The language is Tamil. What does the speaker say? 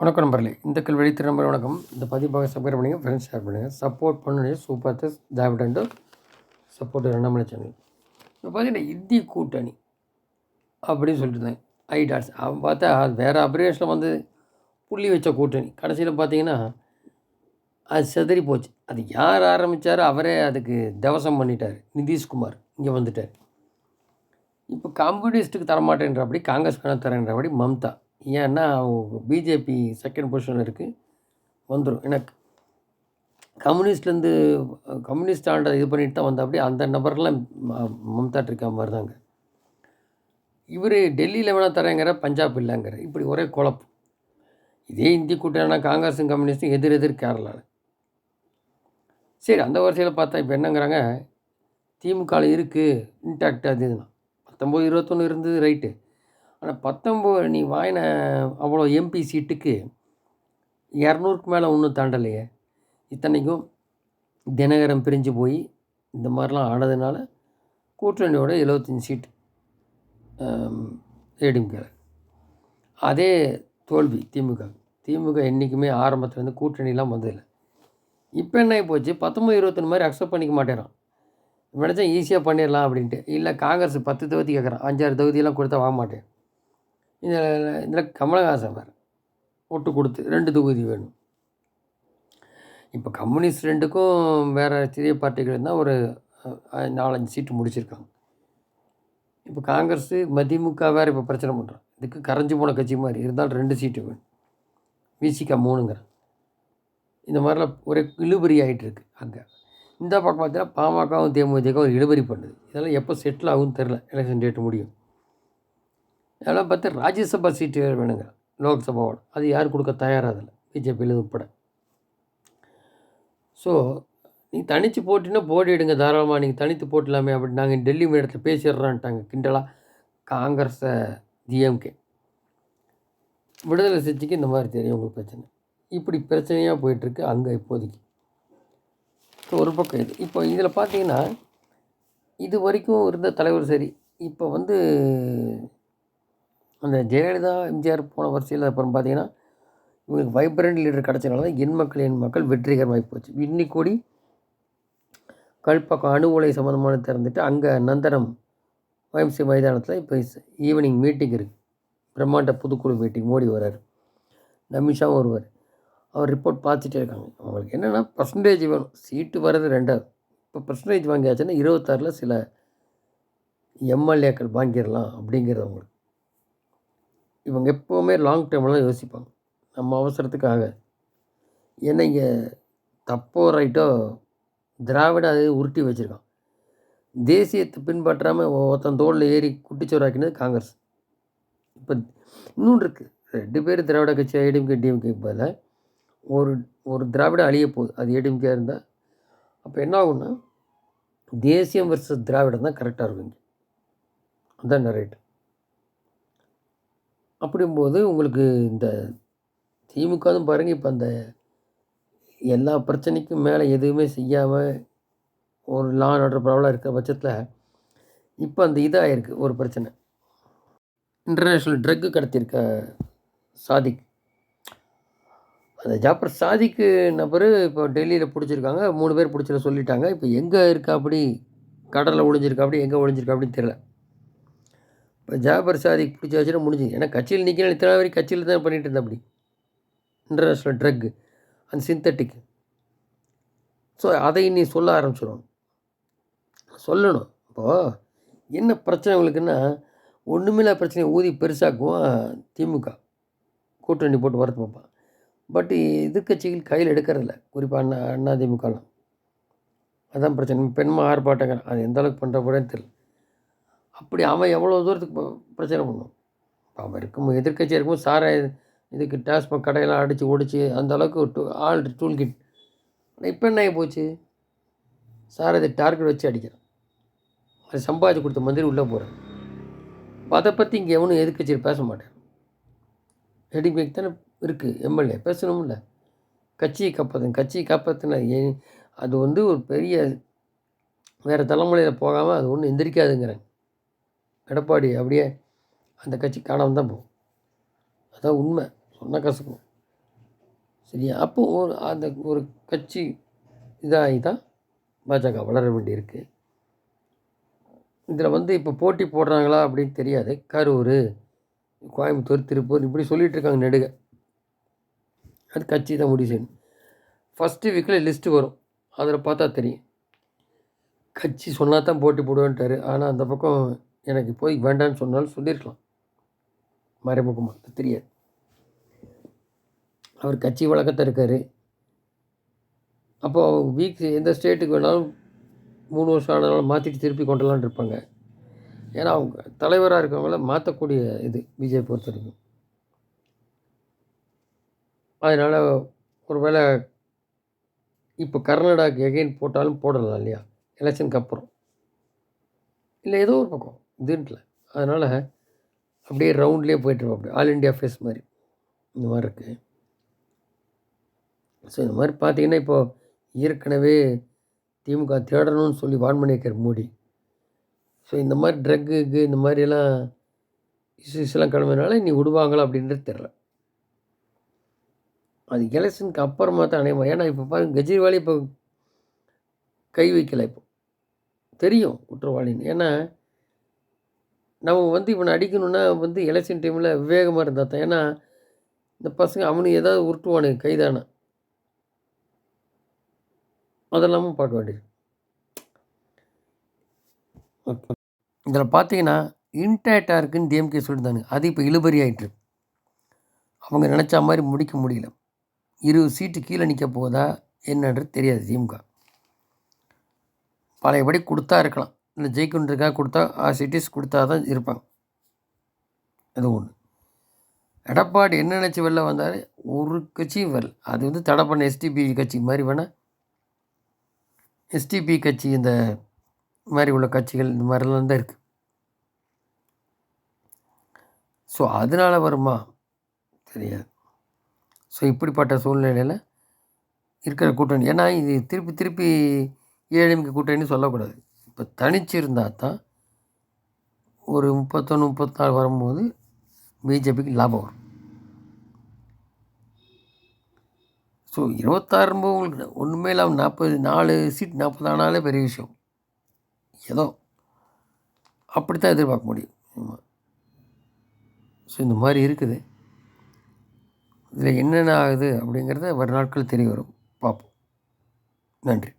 வணக்கம் நம்பர்களே, இந்த கல்வெளி திருநம்பர் வணக்கம். இந்த பதிவாக சப்ஸ்கிரைப் பண்ணுங்கள், ஃப்ரெண்ட்ஸ் ஷேர் பண்ணுங்கள், சப்போர்ட் பண்ணுங்க. சூப்பர் தஸ் தேவடண்டு சப்போர்ட் ரெண்டாமலை சேனல். இப்போ பார்த்தீங்கன்னா இந்திய கூட்டணி அப்படின்னு சொல்லிட்டு இருந்தாங்க ஐடாட்ஸ். அவன் பார்த்தா வேறு அப்ரிவேஷனில் வந்து புள்ளி வச்ச கூட்டணி. கடைசியில் பார்த்தீங்கன்னா அது செதறி போச்சு. அது யார் ஆரம்பித்தாரோ அவரே அதுக்கு தவசம் பண்ணிட்டார். நிதிஷ்குமார் இங்கே வந்துட்டார். இப்போ கம்யூனிஸ்ட்டுக்கு தரமாட்டேன்றபடி காங்கிரஸ் வேணால் தரேன்றபடி மம்தா. ஏன்னா பிஜேபி செகண்ட் பொசிஷனில் இருக்குது, வந்துடும். ஏன்னா கம்யூனிஸ்ட் ஆண்ட இது பண்ணிட்டு தான் வந்தால் அப்படி அந்த நபர்லாம் மம்தா இருக்க மாதிரி தாங்க. இவர் டெல்லியில் வேணால் தரேங்கிற, பஞ்சாப் இல்லைங்கிற, இப்படி ஒரே குழப்பம். இதே இந்திய கூட்டணினா காங்கிரஸும் கம்யூனிஸ்ட்டும் எதிர் கேரளாவில். சரி, அந்த வரிசையில் பார்த்தா இப்போ என்னங்கிறாங்க, திமுகவில் இருக்குது இன்டாக்ட். அது 19, 21 இருந்தது ரைட்டு. ஆனால் 19 நீ வாங்கின அவ்வளோ எம்பி சீட்டுக்கு 200க்கு மேலே ஒன்றும் தாண்டலையே. இத்தனைக்கும் தினகரன் பிரிஞ்சு போய் இந்த மாதிரிலாம் ஆனதுனால கூட்டணியோட 75 சீட்டு ஏடிஎம்கே. அதே தோல்வி திமுக என்றைக்குமே ஆரம்பத்துலேருந்து கூட்டணிலாம் வந்ததில்லை. இப்போ என்ன ஆகி போச்சு, 19, 21 மாதிரி அக்செப்ட் பண்ணிக்க மாட்டேறான். நினச்சா ஈஸியாக பண்ணிடலாம் அப்படின்ட்டு. இல்லை, காங்கிரஸ் 10 தொகுதி கேட்குறான், 5-6 தொகுதியெல்லாம் கொடுத்தா வாங்க மாட்டேன். இதில் கமலஹாசன் வேறு ஒட்டு கொடுத்து 2 தொகுதி வேணும். இப்போ கம்யூனிஸ்ட் 2க்கும் வேறு சிறிய பார்ட்டிகள் இருந்தால் ஒரு 4-5 சீட்டு முடிச்சிருக்காங்க. இப்போ காங்கிரஸு மதிமுக வேறு இப்போ பிரச்சனை பண்ணுறான். இதுக்கு கரைஞ்சி போன கட்சி மாதிரி இருந்தாலும் 2 சீட்டு வேணும். விசிகா 3ங்கிறேன். இந்த மாதிரிலாம் ஒரே இழுபறி ஆகிட்டுருக்கு அங்கே. இந்த பக்கம் பார்த்தீங்கன்னா பாமகவும் தேமுதிகவும் ஒரு இழுபறி பண்ணுது. இதெல்லாம் எப்போ செட்டில் ஆகும்னு தெரில. எலெக்ஷன் டேட்டு முடியும். இதெல்லாம் பார்த்து ராஜ்யசபா சீட்டு வேணுங்க, லோக்சபாவோட. அது யார் கொடுக்க தயாராகதில்லை, பிஜேபியில் உட்பட. ஸோ நீ தனித்து போட்டின்னா போட்டிடுங்க தாராளமாக, நீங்கள் தனித்து போட்டலாமே அப்படி நாங்கள் டெல்லி இடத்துல பேசிடுறான்ட்டாங்க கிண்டலாக காங்கிரஸை. டிஎம்கே விடுதலை சிறுத்தைக்கு இந்த மாதிரி தெரியும் உங்களுக்கு பிரச்சனை. இப்படி பிரச்சனையாக போயிட்டுருக்கு அங்கே இப்போதைக்கு. ஸோ ஒரு பக்கம் இது. இப்போ இதில் பார்த்தீங்கன்னா இது வரைக்கும் இருந்த தலைவர் சரி, இப்போ வந்து அந்த ஜெயலலிதா எம்ஜிஆர் போன வரிசையில் அப்புறம் பார்த்தீங்கன்னா இவங்களுக்கு வைப்ரண்ட் லீடர் கிடச்சனால தான் என் மக்கள் வெற்றிகரமாகி போச்சு. இன்னைக்கு கூடி கல்பக்கம் அணு உலை சம்மந்தமான திறந்துட்டு அங்கே நந்தனம் YMCA மைதானத்தில் இப்போ ஈவினிங் மீட்டிங் இருக்குது. பிரம்மாண்ட புதுக்குழு மீட்டிங். மோடி வர்றார், அமித்ஷாவும் வருவார். அவர் ரிப்போர்ட் பார்த்துட்டே இருக்காங்க. அவங்களுக்கு என்னென்னா பர்சன்டேஜ் வேணும், சீட்டு வர்றது 2வது. இப்போ பர்சன்டேஜ் வாங்கியாச்சுன்னா 26ல் சில எம்எல்ஏக்கள் வாங்கிடலாம் அப்படிங்கிறது அவங்களுக்கு. இவங்க எப்போவுமே லாங் டேர்ம்லாம் யோசிப்பாங்க, நம்ம அவசரத்துக்காக. ஏன்னா இங்கே தப்போ ரைட்டோ திராவிட அது உருட்டி வச்சுருக்கான். தேசியத்தை பின்பற்றாமல் ஒருத்தன் தோளில் ஏறி குட்டிச்சோறாக்கினது காங்கிரஸ். இப்போ இன்னொன்று இருக்குது, 2 பேர் திராவிட கட்சி ஏடிஎம்கே டிஎம்கே பதில் ஒரு திராவிட அழிய போகுது. அது ஏடிஎம்கே இருந்தால் அப்போ என்ன ஆகும்னா தேசியம் வர்சஸ் திராவிடம் தான் கரெக்டாக இருக்கும் இங்கே. அதுதான் ரைட்டு. அப்படிங்கும்போது உங்களுக்கு இந்த திமுகவும் பாருங்கள், இப்போ அந்த எல்லா பிரச்சனைக்கும் மேலே எதுவுமே செய்யாமல் ஒரு லா அண்ட் ஆர்டர் ப்ராப்ளம் இருக்கிற பட்சத்தில் இப்போ அந்த இதாக இருக்குது ஒரு பிரச்சனை. இன்டர்நேஷ்னல் ட்ரக்கு கடத்தியிருக்க சாதிக், அந்த ஜாஃபர் சாதிக்கு நபர் இப்போ டெல்லியில் பிடிச்சிருக்காங்க. 3 பேர் பிடிச்சிட சொல்லிட்டாங்க. இப்போ எங்கே இருக்கா, அப்படி கடலில் ஒழிஞ்சிருக்கா, அப்படி எங்கே ஒழிஞ்சிருக்கா அப்படின்னு தெரியல. இப்போ ஜாஃபர் சாதிக் பிடிச்சாச்சுன்னா முடிஞ்சுது. ஏன்னா கட்சியில் நிற்கணும், இத்தனை வரைக்கும் கட்சியில் தான் பண்ணிகிட்டு இருந்தேன் அப்படி இன்டர்நேஷ்னல் ட்ரக்கு அந்த சிந்தட்டிக். ஸோ அதை நீ சொல்ல ஆரம்பிச்சிடும், சொல்லணும். இப்போது என்ன பிரச்சனை உங்களுக்குன்னா, ஒன்றுமில்ல பிரச்சனையை ஊதி பெருசாக்குவோம் திமுக, கூட்டணி போட்டு வரத்து பார்ப்பான். பட் எதிர்கட்சிகள் கையில் எடுக்கிறதில்ல, குறிப்பாக அதிமுகலாம். அதுதான் பிரச்சனை. பெண்மா ஆர்ப்பாட்டங்கள் அது எந்த அளவுக்கு பண்ணுற போடன்னு தெரியல. அப்படி அவன் எவ்வளோ தூரத்துக்கு பிரச்சனை பண்ணுவான். அவன் இருக்கும் எதிர்கட்சியாக இருக்கும்போது சாரை இதுக்கு டாஸ்மாக் கடையெல்லாம் அடித்து ஒடிச்சு அந்த அளவுக்கு ஆல் டூல் கிட். ஆனால் இப்போ என்ன ஆகி போச்சு, சாரை இதை டார்கெட் வச்சு அடிக்கிறான். அது சம்பாதிச்சு கொடுத்த மந்திரி உள்ளே போகிறான். அதை பற்றி இங்கே எவனும் எதிர்கட்சியில் பேச மாட்டேன். ஏடிஎம்கேக்கு தானே இருக்குது எம்எல்ஏ, பேசணும்ல. கட்சியை காப்பாற்றின அது வந்து ஒரு பெரிய வேறு தலைமுறையில் போகாமல் அது ஒன்றும் எந்திரிக்காதுங்கிறேன். எடப்பாடி அப்படியே அந்த கட்சி காணாமல் தான் போகும். அதான் உண்மை, சொன்ன கசக்கும். சரியா? அப்போ அந்த ஒரு கட்சி இதாகி தான் பாஜக வளர வேண்டியிருக்கு. இதில் வந்து இப்போ போட்டி போடுறாங்களா அப்படின்னு தெரியாது. கரூர், கோயம்புத்தூர், திருப்பூர் இப்படி சொல்லிட்டு இருக்காங்க நெடுக. அது கட்சி தான் முடிவு செய்யணும். ஃபஸ்ட்டு வீக்கில் லிஸ்ட்டு வரும். அதில் பார்த்தா தெரியும். கட்சி சொன்னா தான் போட்டி போடுவேன்ட்டாரு. ஆனால் அந்த பக்கம் எனக்கு போய் வேண்டான்னு சொன்னாலும் சொல்லியிருக்கலாம். மறைமுகமா தெரியாது. அவர் கட்சி வழக்கத்தான் இருக்கார். அப்போ வீக் எந்த ஸ்டேட்டுக்கு வேணாலும் 3 வருஷம் ஆனாலும் மாற்றிட்டு திருப்பி கொண்டு வரலான்னு இருப்பாங்க. ஏன்னா அவங்க தலைவராக இருக்கவங்கள மாற்றக்கூடிய இது பிஜேபி பொறுத்த வரைக்கும். அதனால் ஒரு வேளை இப்போ கர்நாடகாவுக்கு எகைன் போட்டாலும் போடலாம் இல்லையா? எலெக்ஷனுக்கு அப்புறம். இல்லை ஏதோ ஒரு பக்கம் இதுன்ட்டில். அதனால் அப்படியே ரவுண்ட்லேயே போயிட்டுருப்போம். ஆல் இண்டியா ஃபேஸ் மாதிரி இந்த மாதிரி இருக்குது. ஸோ இந்த மாதிரி பார்த்தீங்கன்னா இப்போது ஏற்கனவே திமுக தேடணும்னு சொல்லி வார்ன் பண்ணியிருக்கார் மோடி. ஸோ இந்த மாதிரி ட்ரக்குக்கு இந்த மாதிரியெல்லாம் இஷ்யூஸ்லாம் கிளம்புறதுனால இனி விடுவாங்களா அப்படின்றது தெரில. அது எலெக்ஷனுக்கு அப்புறமா தான் அநேகமாக. ஏன்னா இப்போ பாருங்க கெஜ்ரிவாலே இப்போ கை வைக்கல இப்போ. தெரியும் குற்றவாளின்னு. ஏன்னா நம்ம வந்து இவனை அடிக்கணும்னா வந்து எலெக்ஷன் டைமில் விவேகமாக இருந்தால் தான். ஏன்னா இந்த பசங்க அவனுக்கு ஏதாவது உருட்டுவானுங்க கைதான. அதெல்லாமும் பார்க்க வேண்டியது. ஓகே. இதில் பார்த்தீங்கன்னா இன்டேக்டாக இருக்குன்னு டிஎம்கே சொல்லியிருந்தாங்க. அது இப்போ இழுபறி ஆகிட்டுருக்கு. அவங்க நினச்ச மாதிரி முடிக்க முடியல. 20 சீட்டு கீழே நிற்க போகுதா என்னன்றது தெரியாது திமுக. பழையபடி கொடுத்தா இருக்கலாம். இல்லை ஜெயிக்கணுன்றதுக்காக கொடுத்தா ஆஸ் இட் இஸ் கொடுத்தா தான் இருப்பாங்க. அது ஒன்று. எடப்பாடி என்ன நினச்சி வெளில வந்தார், ஒரு கட்சியும் வரல. அது வந்து தடை பண்ண எஸ்டிபி கட்சி மாதிரி வேணால் எஸ்டிபி கட்சி இந்த மாதிரி உள்ள கட்சிகள் இந்த மாதிரிலாம் தான் இருக்குது. ஸோ அதனால் வருமா தெரியாது. ஸோ இப்படிப்பட்ட சூழ்நிலையில் இருக்கிற கூட்டணி. ஏன்னா இது திருப்பி திருப்பி ஏடிஎம்கே கூட்டணின்னு சொல்லக்கூடாது. இப்போ தனிச்சு இருந்தால் தான் ஒரு 31, 34 வரும்போது பிஜேபிக்கு லாபம் வரும். ஸோ 26 உங்களுக்கு ஒன்றுமே இல்லாமல் 4 சீட் 40 ஆனாலே பெரிய விஷயம். ஏதோ அப்படி தான் எதிர்பார்க்க முடியும். ஆமாம். ஸோ இந்த மாதிரி இருக்குது. இதில் என்னென்ன ஆகுது அப்படிங்கிறத வரும் நாட்கள் தெரிய வரும். பார்ப்போம். நன்றி.